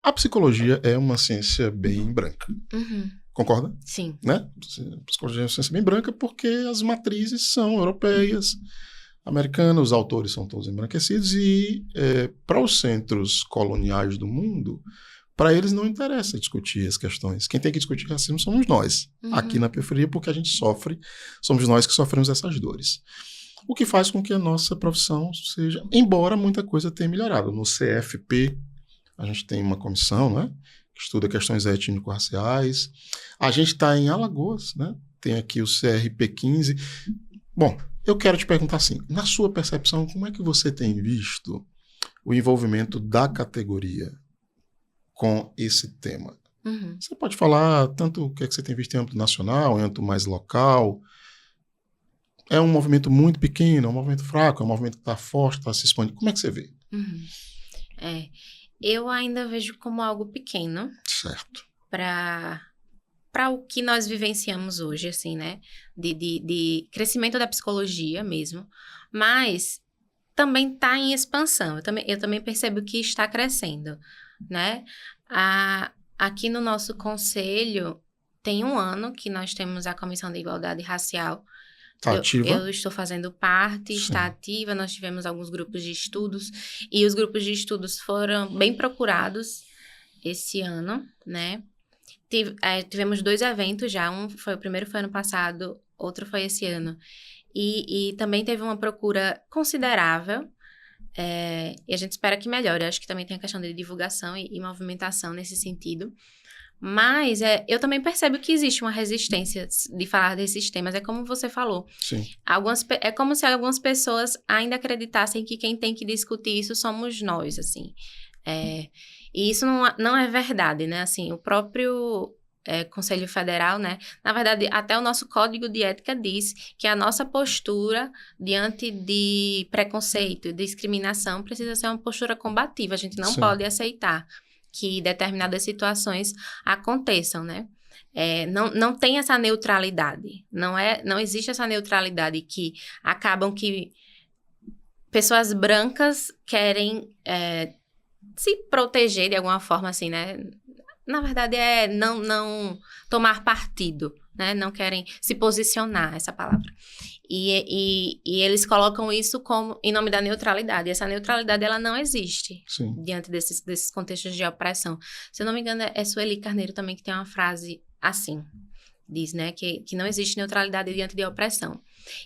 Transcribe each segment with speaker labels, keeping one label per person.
Speaker 1: A psicologia é uma ciência bem branca. Concorda?
Speaker 2: Sim.
Speaker 1: Né? A psicologia é uma ciência bem branca porque as matrizes são europeias, americanas, os autores são todos embranquecidos e para os centros coloniais do mundo, para eles não interessa discutir as questões. Quem tem que discutir racismo somos nós, aqui na periferia, porque a gente sofre, somos nós que sofremos essas dores. O que faz com que a nossa profissão seja, embora muita coisa tenha melhorado. No CFP, a gente tem uma comissão, né, que estuda questões étnico-raciais. A gente está em Alagoas, né, tem aqui o CRP15. Bom, eu quero te perguntar assim, na sua percepção, como é que você tem visto o envolvimento da categoria com esse tema? Você pode falar tanto o que é que você tem visto em âmbito nacional, em âmbito mais local. É um movimento muito pequeno, é um movimento fraco, é um movimento que está forte, está se expandindo. Como é que você vê?
Speaker 2: Eu ainda vejo como algo pequeno.
Speaker 1: Certo.
Speaker 2: Para o que nós vivenciamos hoje, assim, né? De crescimento da psicologia mesmo. Mas também está em expansão. Eu também percebo que está crescendo, né? Aqui no nosso conselho, tem 1 ano que nós temos a Comissão de Igualdade Racial.
Speaker 1: Está ativa?
Speaker 2: Eu estou fazendo parte,
Speaker 1: Sim.
Speaker 2: está ativa. Nós tivemos alguns grupos de estudos. E os grupos de estudos foram bem procurados esse ano, né? Tivemos 2 eventos já. O primeiro foi ano passado, outro foi esse ano. E também teve uma procura considerável. E a gente espera que melhore. Acho que também tem a questão de divulgação e movimentação nesse sentido. Mas eu também percebo que existe uma resistência de falar desses temas. É como você falou.
Speaker 1: Sim.
Speaker 2: É como se algumas pessoas ainda acreditassem que quem tem que discutir isso somos nós, assim. E isso não é verdade, né? Assim, o próprio Conselho Federal, né? Na verdade, até o nosso Código de Ética diz que a nossa postura diante de preconceito e discriminação precisa ser uma postura combativa. A gente não
Speaker 1: Sim.
Speaker 2: pode aceitar que determinadas situações aconteçam, né? Não tem essa neutralidade. Não existe essa neutralidade que acabam que pessoas brancas querem se proteger de alguma forma, assim, né? Na verdade, não tomar partido, né? Não querem se posicionar, essa palavra. E eles colocam isso como em nome da neutralidade. E essa neutralidade, ela não existe.
Speaker 1: Sim.
Speaker 2: Diante desses contextos de opressão. Se eu não me engano, é Sueli Carneiro também que tem uma frase assim. Diz, né? Que não existe neutralidade diante de opressão.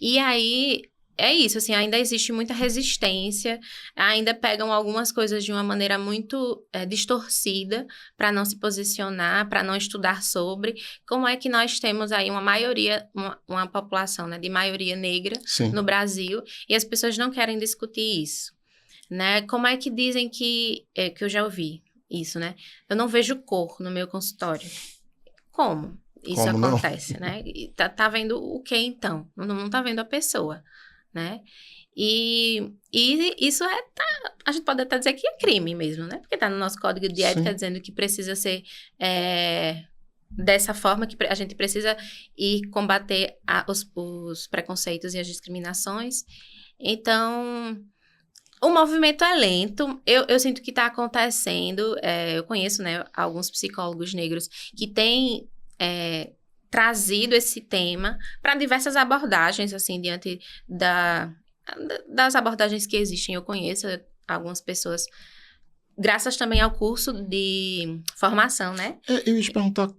Speaker 2: E aí, é isso, assim, ainda existe muita resistência, ainda pegam algumas coisas de uma maneira muito distorcida para não se posicionar, para não estudar sobre. Como é que nós temos aí uma maioria, uma população, né, de maioria negra
Speaker 1: Sim.
Speaker 2: no Brasil e as pessoas não querem discutir isso, né? Como é que dizem que eu já ouvi isso, né? Eu não vejo cor no meu consultório. Como isso
Speaker 1: Como não?
Speaker 2: acontece, né? E tá vendo o que então? Não tá vendo a pessoa, né? E isso a gente pode até dizer que é crime mesmo, né? Porque tá no nosso código de ética
Speaker 1: Sim.
Speaker 2: dizendo que precisa ser dessa forma, que a gente precisa ir combater os preconceitos e as discriminações. Então, o movimento é lento, eu sinto que está acontecendo. Eu conheço, né, alguns psicólogos negros que têm trazido esse tema para diversas abordagens, assim, diante das abordagens que existem. Eu conheço algumas pessoas, graças também ao curso de formação, né?
Speaker 1: Eu ia te perguntar,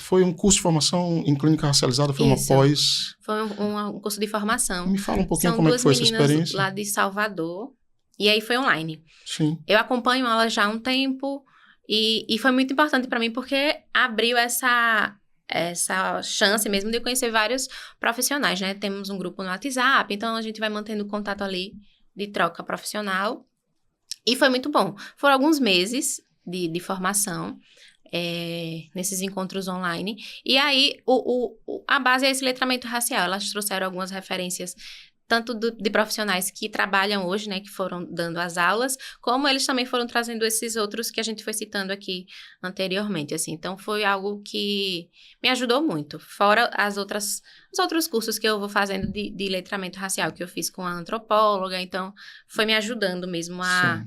Speaker 1: foi um curso de formação em clínica racializada, foi
Speaker 2: Isso.
Speaker 1: uma pós?
Speaker 2: Foi um curso de formação.
Speaker 1: Me fala um pouquinho
Speaker 2: São
Speaker 1: como é que foi essa
Speaker 2: duas meninas
Speaker 1: experiência.
Speaker 2: lá de Salvador, e aí foi online.
Speaker 1: Sim.
Speaker 2: Eu acompanho ela já há um tempo, e foi muito importante para mim, porque abriu essa chance mesmo de eu conhecer vários profissionais, né? Temos um grupo no WhatsApp, então a gente vai mantendo contato ali de troca profissional. E foi muito bom. Foram alguns meses de formação nesses encontros online. E aí, a base é esse letramento racial. Elas trouxeram algumas referências tanto de profissionais que trabalham hoje, né, que foram dando as aulas, como eles também foram trazendo esses outros que a gente foi citando aqui anteriormente, assim. Então, foi algo que me ajudou muito. Fora os outros cursos que eu vou fazendo de letramento racial, que eu fiz com a antropóloga. Então, foi me ajudando mesmo a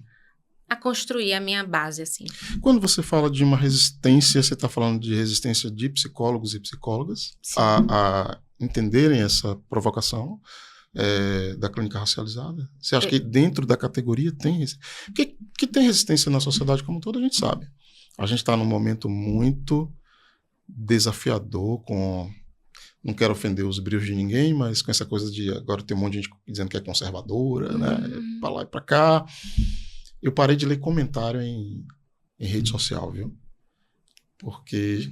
Speaker 2: a construir a minha base, assim.
Speaker 1: Quando você fala de uma resistência, você está falando de resistência de psicólogos e psicólogas a entenderem essa provocação da clínica racializada? Você acha que dentro da categoria tem... Que tem resistência na sociedade como um todo, a gente sabe. A gente está num momento muito desafiador com... Não quero ofender os brios de ninguém, mas com essa coisa de agora tem um monte de gente dizendo que é conservadora, né? Para lá e para cá. Eu parei de ler comentário em rede social, viu? Porque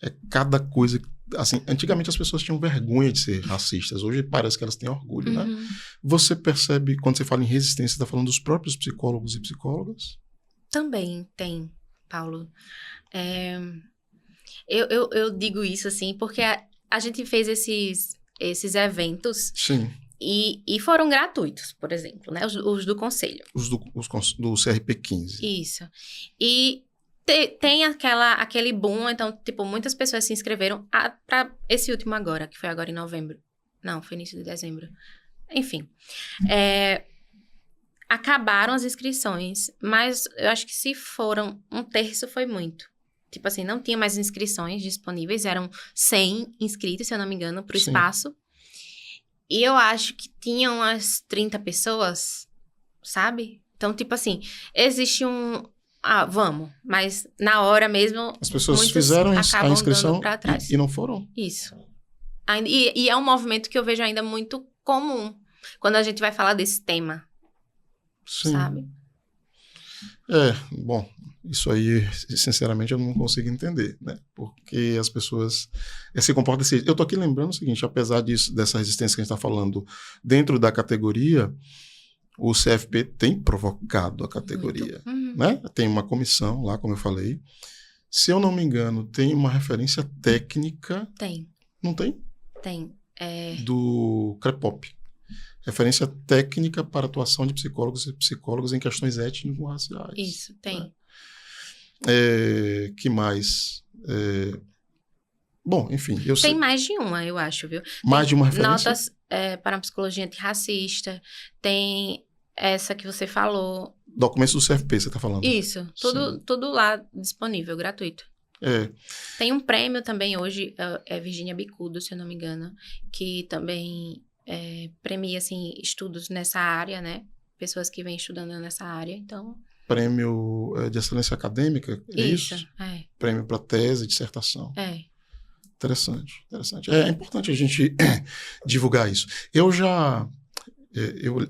Speaker 1: é cada coisa... Assim, antigamente as pessoas tinham vergonha de ser racistas. Hoje parece que elas têm orgulho, né? Você percebe, quando você fala em resistência, você está falando dos próprios psicólogos e psicólogas?
Speaker 2: Também tem, Paulo. Eu digo isso, assim, porque a gente fez esses eventos.
Speaker 1: Sim.
Speaker 2: E foram gratuitos, por exemplo, né? Os do conselho.
Speaker 1: Os do CRP15.
Speaker 2: Isso. E tem aquele boom, então, tipo, muitas pessoas se inscreveram para esse último agora, que foi agora em novembro. Não, foi início de dezembro. Enfim. Acabaram as inscrições, mas eu acho que se foram um terço foi muito. Tipo assim, não tinha mais inscrições disponíveis, eram 100 inscritos, se eu não me engano, para o espaço. E eu acho que tinham umas 30 pessoas, sabe? Então, tipo assim, existe um... vamos. Mas na hora mesmo...
Speaker 1: As pessoas fizeram a inscrição
Speaker 2: pra trás.
Speaker 1: E não foram.
Speaker 2: Isso. E é um movimento que eu vejo ainda muito comum quando a gente vai falar desse tema.
Speaker 1: Sim.
Speaker 2: Sabe?
Speaker 1: Bom, isso aí, sinceramente, eu não consigo entender, né? Porque as pessoas se comportam assim. Eu tô aqui lembrando o seguinte, apesar dessa resistência que a gente está falando dentro da categoria, o CFP tem provocado a categoria, né? Tem uma comissão lá, como eu falei. Se eu não me engano, tem uma referência técnica...
Speaker 2: Tem.
Speaker 1: Não tem?
Speaker 2: Tem.
Speaker 1: Do CREPOP. Referência técnica para atuação de psicólogos e psicólogas em questões étnico-raciais.
Speaker 2: Isso, tem.
Speaker 1: Que mais? Bom, enfim.
Speaker 2: Tem mais de uma, eu acho, viu?
Speaker 1: Mais de uma referência?
Speaker 2: Notas para a psicologia antirracista. Tem essa que você falou.
Speaker 1: Documentos do CFP, você está falando?
Speaker 2: Isso. Tudo lá disponível, gratuito. Tem um prêmio também hoje, Virgínia Bicudo, se eu não me engano, que também... premia, assim, estudos nessa área, né? Pessoas que vêm estudando nessa área, então...
Speaker 1: Prêmio de excelência acadêmica, é isso? Prêmio para tese, dissertação. Interessante. É importante a gente divulgar isso. Eu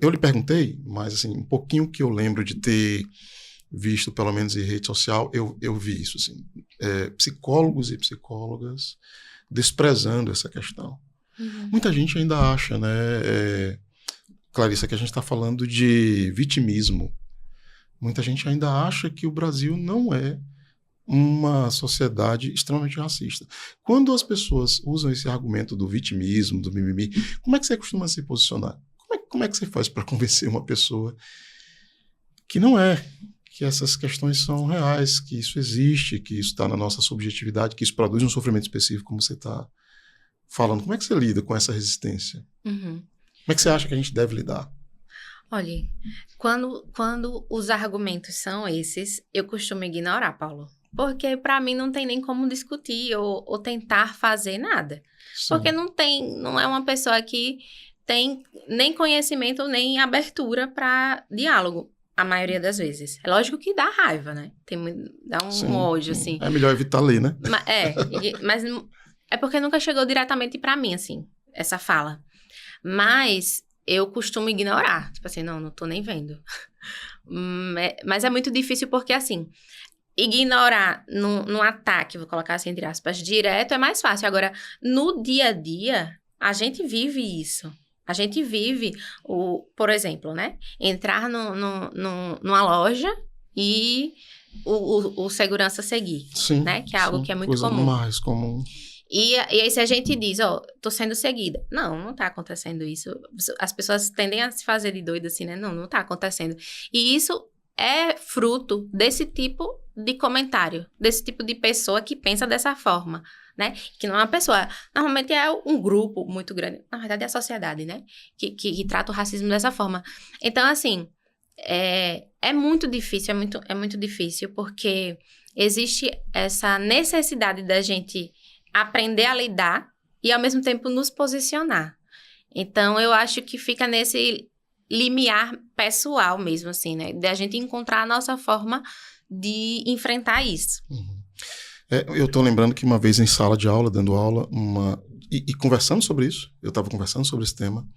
Speaker 1: lhe perguntei, mas, assim, um pouquinho que eu lembro de ter visto, pelo menos em rede social, eu vi isso, assim. Psicólogos e psicólogas desprezando essa questão. Muita gente ainda acha, né, Clarissa, que a gente está falando de vitimismo. Muita gente ainda acha que o Brasil não é uma sociedade extremamente racista. Quando as pessoas usam esse argumento do vitimismo, do mimimi, como é que você costuma se posicionar? Como é que você faz para convencer uma pessoa que não é, que essas questões são reais, que isso existe, que isso está na nossa subjetividade, que isso produz um sofrimento específico, como você está falando? Como é que você lida com essa resistência? Como é que você acha que a gente deve lidar?
Speaker 2: Olha, quando os argumentos são esses, eu costumo ignorar, Paulo. Porque para mim não tem nem como discutir ou tentar fazer nada. Sim. Porque não é uma pessoa que tem nem conhecimento nem abertura para diálogo, a maioria das vezes. É lógico que dá raiva, né? Dá um ódio, assim.
Speaker 1: É melhor evitar ler, né?
Speaker 2: Mas é porque nunca chegou diretamente para mim, assim, essa fala. Mas eu costumo ignorar. Tipo assim, não tô nem vendo. Mas é muito difícil porque, assim, ignorar num ataque, vou colocar assim entre aspas, direto é mais fácil. Agora, no dia a dia, a gente vive isso. A gente vive, por exemplo, né? Entrar numa loja e o segurança seguir.
Speaker 1: Sim,
Speaker 2: né? Que é algo que é muito
Speaker 1: coisa
Speaker 2: comum.
Speaker 1: Mais comum.
Speaker 2: E aí, se a gente diz, tô sendo seguida. Não tá acontecendo isso. As pessoas tendem a se fazer de doida assim, né? Não tá acontecendo. E isso é fruto desse tipo de comentário, desse tipo de pessoa que pensa dessa forma, né? Que não é uma pessoa, normalmente é um grupo muito grande, na verdade é a sociedade, né? Que trata o racismo dessa forma. Então, assim, é muito difícil, é muito difícil, porque existe essa necessidade da gente aprender a lidar e, ao mesmo tempo, nos posicionar. Então, eu acho que fica nesse limiar pessoal mesmo, assim, né? Da gente encontrar a nossa forma de enfrentar isso.
Speaker 1: Uhum. Eu estou lembrando que uma vez em sala de aula, dando aula, e conversando sobre isso, eu estava conversando sobre esse tema,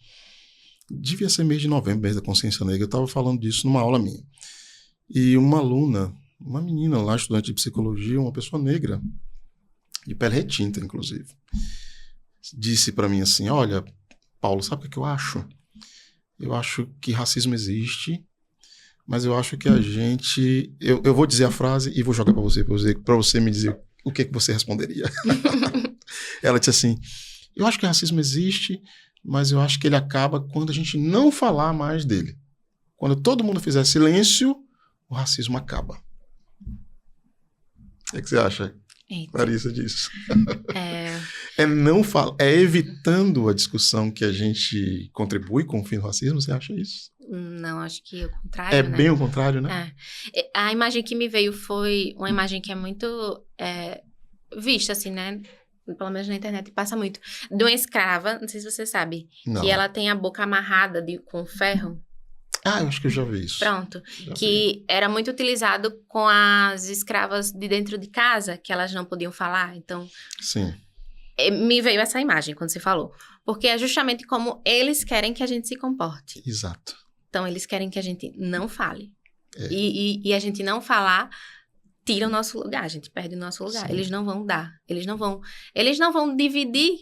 Speaker 1: devia ser mês de novembro, mês da consciência negra, eu estava falando disso numa aula minha. E uma aluna, uma menina lá, estudante de psicologia, uma pessoa negra, de pele retinta, inclusive, disse para mim assim, olha, Paulo, sabe o que eu acho? Eu acho que racismo existe, mas eu acho que a gente... Eu vou dizer a frase e vou jogar para você me dizer o que você responderia. Ela disse assim, eu acho que racismo existe, mas eu acho que ele acaba quando a gente não falar mais dele. Quando todo mundo fizer silêncio, o racismo acaba. O que você acha, Clarissa, disso? É evitando a discussão que a gente contribui com o fim do racismo, você acha isso?
Speaker 2: Não, acho que é o contrário,
Speaker 1: É
Speaker 2: né?
Speaker 1: bem o contrário, né?
Speaker 2: A imagem que me veio foi uma imagem que é muito vista, assim, né? Pelo menos na internet passa muito. De uma escrava, não sei se você sabe,
Speaker 1: Não.
Speaker 2: que ela tem a boca amarrada com ferro.
Speaker 1: Eu acho que eu já vi isso.
Speaker 2: Pronto. Que era muito utilizado com as escravas de dentro de casa, que elas não podiam falar. Então,
Speaker 1: sim,
Speaker 2: me veio essa imagem quando você falou. Porque é justamente como eles querem que a gente se comporte.
Speaker 1: exato.
Speaker 2: Então, eles querem que a gente não fale. E a gente não falar tira o nosso lugar, a gente perde o nosso lugar. Sim. Eles não vão dar. Eles não vão dividir,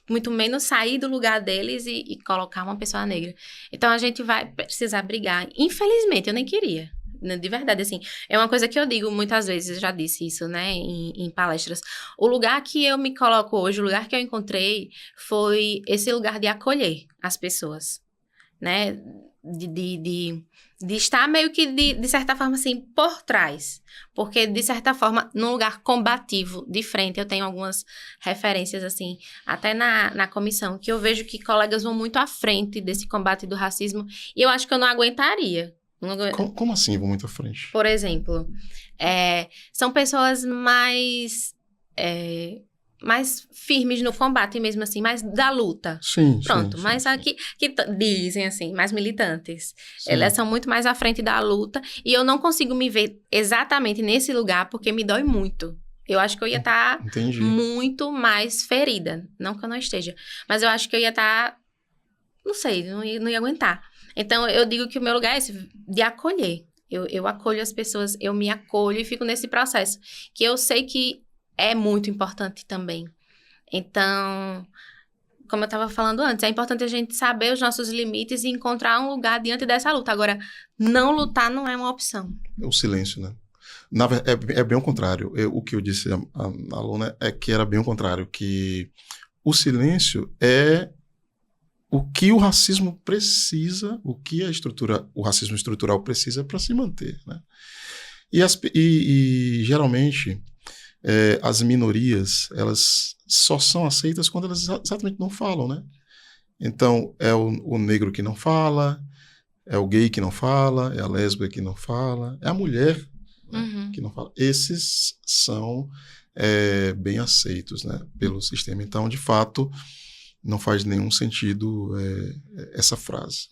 Speaker 2: muito menos sair do lugar deles e colocar uma pessoa negra. Então, a gente vai precisar brigar. Infelizmente, eu nem queria. De verdade, assim, é uma coisa que eu digo muitas vezes, eu já disse isso, né, em palestras. O lugar que eu me coloco hoje, o lugar que eu encontrei foi esse lugar de acolher as pessoas, né, de estar meio que, de certa forma, assim, por trás. Porque, de certa forma, num lugar combativo, de frente, eu tenho algumas referências, assim, até na comissão, que eu vejo que colegas vão muito à frente desse combate do racismo, e eu acho que eu não aguentaria.
Speaker 1: Como assim, vou muito à frente?
Speaker 2: Por exemplo, são pessoas mais firmes no combate mesmo, assim, mais da luta.
Speaker 1: Sim,
Speaker 2: pronto,
Speaker 1: sim,
Speaker 2: mas
Speaker 1: sim.
Speaker 2: Que dizem assim, mais militantes.
Speaker 1: Sim.
Speaker 2: Elas são muito mais à frente da luta e eu não consigo me ver exatamente nesse lugar porque me dói muito. Eu acho que eu ia estar muito mais ferida. Não que eu não esteja, mas eu acho que eu ia estar, não sei, não ia aguentar. Então, eu digo que o meu lugar é esse, de acolher. Eu acolho as pessoas, eu me acolho e fico nesse processo, que eu sei que é muito importante também. Então, como eu estava falando antes, é importante a gente saber os nossos limites e encontrar um lugar diante dessa luta. Agora, não lutar não é uma opção.
Speaker 1: O silêncio, né? É bem o contrário. O que eu disse à aluna é que era bem o contrário, que o silêncio é o que o racismo precisa, o que o racismo estrutural precisa para se manter, né? E geralmente as minorias, elas só são aceitas quando elas exatamente não falam, né? Então, é o negro que não fala, é o gay que não fala, é a lésbica que não fala, é a mulher, né, que não fala. Esses são bem aceitos, né, pelo sistema. Então, de fato, não faz nenhum sentido essa frase.